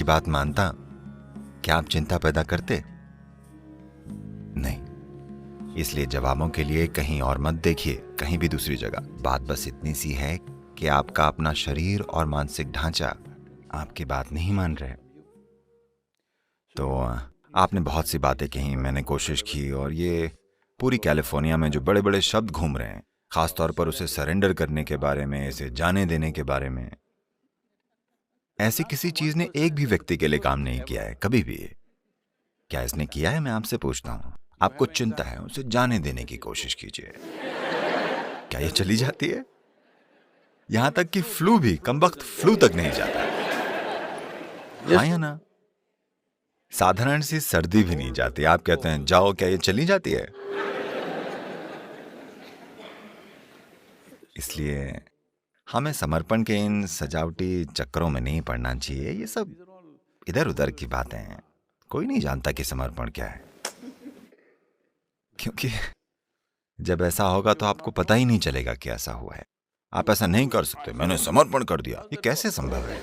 बात मानता, क्या आप चिंता पैदा करते? नहीं। इसलिए जवाबों के लिए कहीं और मत देखिए, कहीं भी दूसरी जगह। बात बस इतनी सी है कि आपका अपना शरीर और मानसिक ढांचा आपकी बात नहीं मान रहे। तो आपने बहुत सी बातें कही, मैंने कोशिश की, और ये पूरी कैलिफोर्निया में जो बड़े बड़े शब्द घूम रहे हैं, खासतौर पर उसे सरेंडर करने के बारे में, इसे जाने देने के बारे में, ऐसी किसी चीज ने एक भी व्यक्ति के लिए काम नहीं किया है कभी भी। क्या इसने किया है? मैं आपसे पूछता हूं। आपको चिंता है, उसे जाने देने की कोशिश कीजिए। क्या ये चली जाती है? यहां तक कि फ्लू भी, कमबख्त फ्लू तक नहीं जाता। हाँ या ना? साधारण सी सर्दी भी नहीं जाती। आप कहते हैं जाओ, क्या ये चली जाती है? इसलिए हमें समर्पण के इन सजावटी चक्करों में नहीं पड़ना चाहिए। ये सब इधर उधर की बातें हैं। कोई नहीं जानता कि समर्पण क्या है, क्योंकि जब ऐसा होगा तो आपको पता ही नहीं चलेगा कि ऐसा हुआ है। आप ऐसा नहीं कर सकते, मैंने समर्पण कर दिया, ये कैसे संभव है?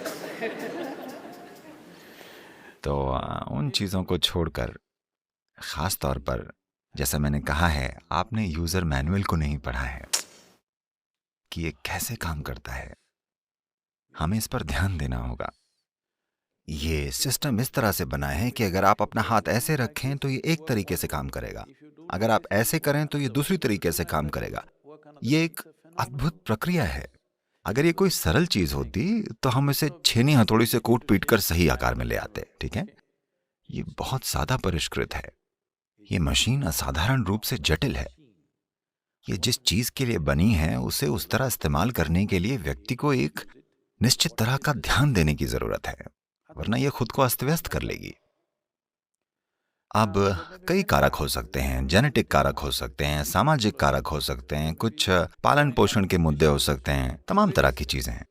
तो उन चीजों को छोड़कर, खास तौर पर जैसा मैंने कहा है, आपने यूजर मैनुअल को नहीं पढ़ा है कि ये कैसे काम करता है। हमें इस पर ध्यान देना होगा। ये सिस्टम इस तरह से बना है कि अगर आप अपना हाथ ऐसे रखें तो ये एक तरीके से काम करेगा, अगर आप ऐसे करें तो ये दूसरी तरीके से काम करेगा। ये एक अद्भुत प्रक्रिया है। अगर ये कोई सरल चीज होती तो हम इसे छेनी हथौड़ी से कूट पीट कर सही आकार में ले आते, ठीक है? ये बहुत ज्यादा परिष्कृत है। ये मशीन असाधारण रूप से जटिल है। ये जिस चीज के लिए बनी है उसे उस तरह इस्तेमाल करने के लिए व्यक्ति को एक निश्चित तरह का ध्यान देने की जरूरत है, वरना यह खुद को अस्त व्यस्त कर लेगी। अब कई कारक हो सकते हैं, जेनेटिक कारक हो सकते हैं, सामाजिक कारक हो सकते हैं, कुछ पालन पोषण के मुद्दे हो सकते हैं, तमाम तरह की चीजें हैं।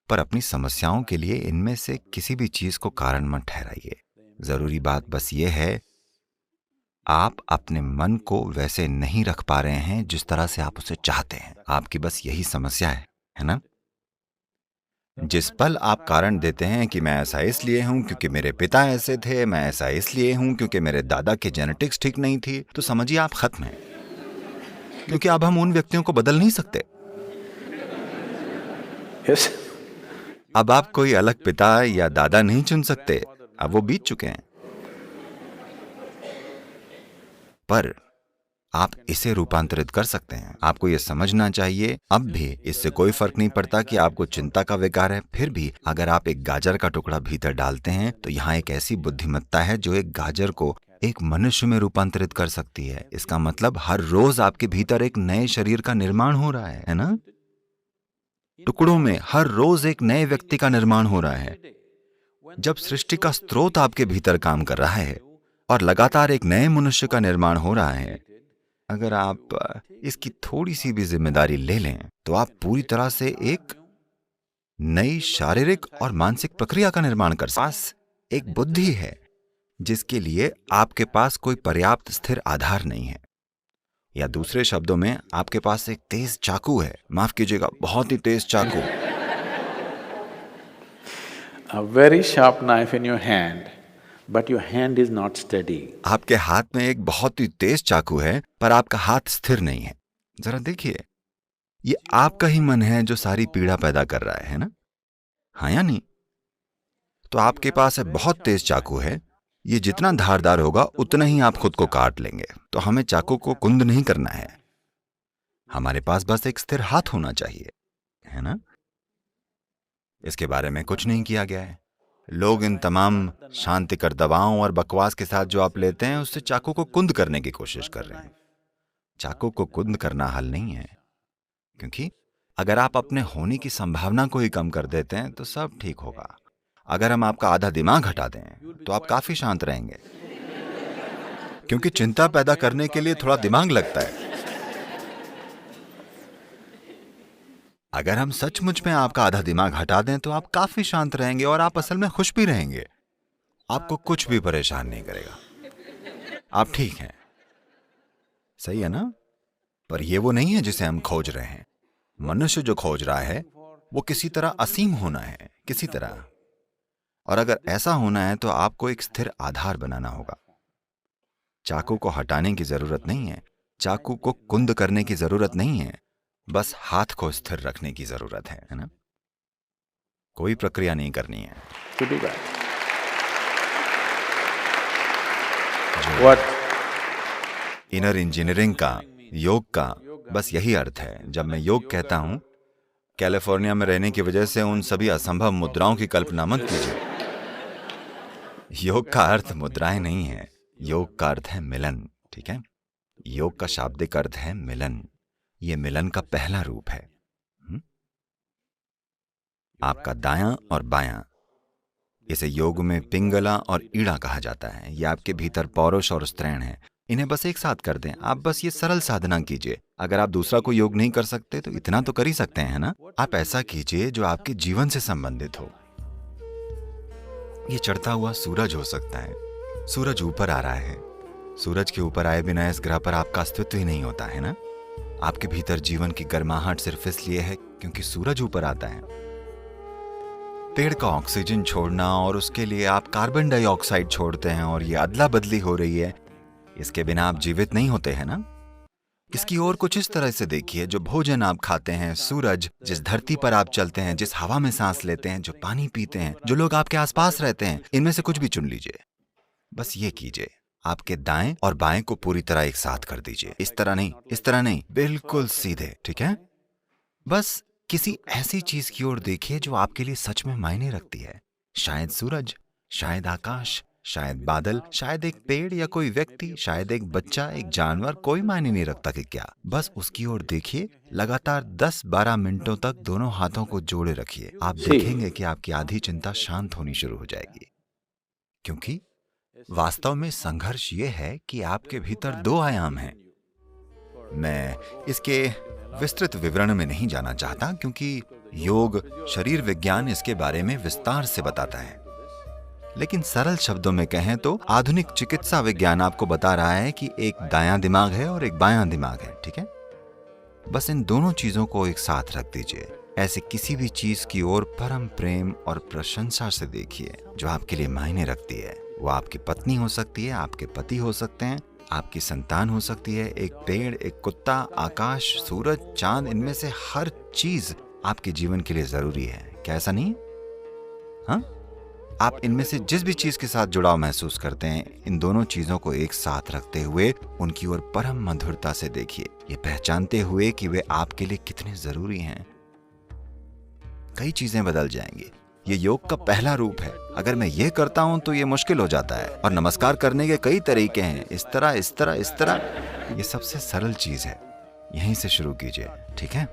पर अपनी समस्याओं के लिए इनमें से किसी भी चीज को कारण मत ठहराइए। जरूरी बात बस ये है, आप अपने मन को वैसे नहीं रख पा रहे हैं जिस तरह से आप उसे चाहते हैं। आपकी बस यही समस्या है ना? जिस पल आप कारण देते हैं कि मैं ऐसा इसलिए हूं क्योंकि मेरे पिता ऐसे थे, मैं ऐसा इसलिए हूं क्योंकि मेरे दादा की जेनेटिक्स ठीक नहीं थी, तो समझिए आप खत्म हैं। क्योंकि अब हम उन व्यक्तियों को बदल नहीं सकते। Yes. अब आप कोई अलग पिता या दादा नहीं चुन सकते, अब वो बीत चुके हैं। पर आप इसे रूपांतरित कर सकते हैं। आपको यह समझना चाहिए, अब भी इससे कोई फर्क नहीं पड़ता कि आपको चिंता का विकार है। फिर भी अगर आप एक गाजर का टुकड़ा भीतर डालते हैं तो यहाँ एक ऐसी बुद्धिमत्ता है जो एक गाजर को एक मनुष्य में रूपांतरित कर सकती है। इसका मतलब हर रोज आपके भीतर एक नए शरीर का निर्माण हो रहा है ना? टुकड़ों में हर रोज एक नए व्यक्ति का निर्माण हो रहा है। जब सृष्टि का स्रोत आपके भीतर काम कर रहा है और लगातार एक नए मनुष्य का निर्माण हो रहा है, अगर आप इसकी थोड़ी सी भी जिम्मेदारी ले लें तो आप पूरी तरह से एक नई शारीरिक और मानसिक प्रक्रिया का निर्माण कर सकते हैं। पास एक बुद्धि है जिसके लिए आपके पास कोई पर्याप्त स्थिर आधार नहीं है, या दूसरे शब्दों में आपके पास एक तेज चाकू है। माफ कीजिएगा, बहुत ही तेज चाकू। A very sharp knife in your hand, but your hand is not steady. आपके हाथ में एक बहुत ही तेज चाकू है पर आपका हाथ स्थिर नहीं है। जरा देखिए, ये आपका ही मन है जो सारी पीड़ा पैदा कर रहा है ना? हाँ या नहीं? तो आपके पास है बहुत तेज चाकू है, ये जितना धारदार होगा उतना ही आप खुद को काट लेंगे। तो हमें चाकू को कुंद नहीं करना है, हमारे पास बस एक स्थिर हाथ होना चाहिए, है ना? इसके बारे में कुछ नहीं किया गया है। लोग इन तमाम शांतिकर दवाओं और बकवास के साथ जो आप लेते हैं उससे चाकू को कुंद करने की कोशिश कर रहे हैं। चाकू को कुंद करना हल नहीं है, क्योंकि अगर आप अपने होने की संभावना को ही कम कर देते हैं तो सब ठीक होगा। अगर हम आपका आधा दिमाग हटा दें तो आप काफी शांत रहेंगे, क्योंकि चिंता पैदा करने के लिए थोड़ा दिमाग लगता है। अगर हम सचमुच में आपका आधा दिमाग हटा दें तो आप काफी शांत रहेंगे और आप असल में खुश भी रहेंगे। आपको कुछ भी परेशान नहीं करेगा, आप ठीक हैं। सही है ना? पर यह वो नहीं है जिसे हम खोज रहे हैं। मनुष्य जो खोज रहा है वो किसी तरह असीम होना है, किसी तरह। और अगर ऐसा होना है तो आपको एक स्थिर आधार बनाना होगा। चाकू को हटाने की जरूरत नहीं है, चाकू को कुंद करने की जरूरत नहीं है, बस हाथ को स्थिर रखने की जरूरत है ना? कोई प्रक्रिया नहीं करनी है। To do that. जो इनर इंजीनियरिंग का, योग का बस यही अर्थ है। जब मैं योग कहता हूं, कैलिफोर्निया में रहने की वजह से उन सभी असंभव मुद्राओं की कल्पना मत कीजिए। योग का अर्थ मुद्राएं नहीं है, योग का अर्थ है मिलन, ठीक है? योग का शाब्दिक अर्थ है मिलन। ये मिलन का पहला रूप है। आपका दायां और बायां, इसे योग में पिंगला और ईड़ा कहा जाता है। ये आपके भीतर पौरुष और स्त्रैण है। इन्हें बस एक साथ कर दें। आप बस ये सरल साधना कीजिए। अगर आप दूसरा कोई योग नहीं कर सकते तो इतना तो कर ही सकते हैं ना? आप ऐसा कीजिए जो आपके जीवन से संबंधित हो। ये चढ़ता हुआ सूरज हो सकता है। सूरज ऊपर आ रहा है। सूरज के ऊपर आए बिना इस ग्रह पर आपका अस्तित्व ही नहीं होता है ना? आपके भीतर जीवन की गर्माहट सिर्फ इसलिए है क्योंकि सूरज ऊपर आता है। पेड़ का ऑक्सीजन छोड़ना और उसके लिए आप कार्बन डाइऑक्साइड छोड़ते हैं और ये अदला बदली हो रही है। इसके बिना आप जीवित नहीं होते हैं ना? इसकी ओर कुछ इस तरह से देखिए, जो भोजन आप खाते हैं, सूरज, जिस धरती पर आप चलते हैं, जिस हवा में सांस लेते हैं, जो पानी पीते हैं, जो लोग आपके आसपास रहते हैं, इनमें से कुछ भी चुन लीजिए। बस ये कीजिए, आपके दाएं और बाएं को पूरी तरह एक साथ कर दीजिए। इस तरह नहीं, इस तरह नहीं, बिल्कुल सीधे, ठीक है? बस किसी ऐसी चीज की ओर देखिए जो आपके लिए सच में मायने रखती है। शायद सूरज, शायद आकाश, शायद बादल, शायद एक पेड़ या कोई व्यक्ति, शायद एक बच्चा, एक जानवर, कोई मायने नहीं रखता कि क्या। बस उसकी ओर देखिए। लगातार 10-12 मिनटों तक दोनों हाथों को जोड़े रखिए। आप देखेंगे कि आपकी आधी चिंता शांत होनी शुरू हो जाएगी। क्योंकि वास्तव में संघर्ष ये है कि आपके भीतर 2 आयाम हैं। मैं इसके विस्तृत विवरण में नहीं जाना चाहता क्योंकि योग, शरीर विज्ञान इसके बारे में विस्तार से बताता है। लेकिन सरल शब्दों में कहें तो आधुनिक चिकित्सा विज्ञान आपको बता रहा है कि एक दायां दिमाग है और एक बायां दिमाग है, ठीक है? बस इन दोनों चीजों को एक साथ रख दीजिए। ऐसे किसी भी चीज की ओर परम प्रेम और प्रशंसा से देखिए जो आपके लिए मायने रखती है। वो आपकी पत्नी हो सकती है, आपके पति हो सकते हैं, आपकी संतान हो सकती है, एक पेड़, एक कुत्ता, आकाश, सूरज, चांद, इनमें से हर चीज आपके जीवन के लिए जरूरी है। क्या ऐसा नहीं? हाँ, आप इनमें से जिस भी चीज के साथ जुड़ाव महसूस करते हैं, इन दोनों चीजों को एक साथ रखते हुए उनकी ओर परम मधुरता से देखिए, ये पहचानते हुए कि वे आपके लिए कितने जरूरी हैं। कई चीजें बदल जाएंगी। ये योग का पहला रूप है। अगर मैं ये करता हूं तो ये मुश्किल हो जाता है। और नमस्कार करने के कई तरीके हैं, इस तरह, इस तरह, इस तरह। ये सबसे सरल चीज है। यहीं से शुरू कीजिए, ठीक है?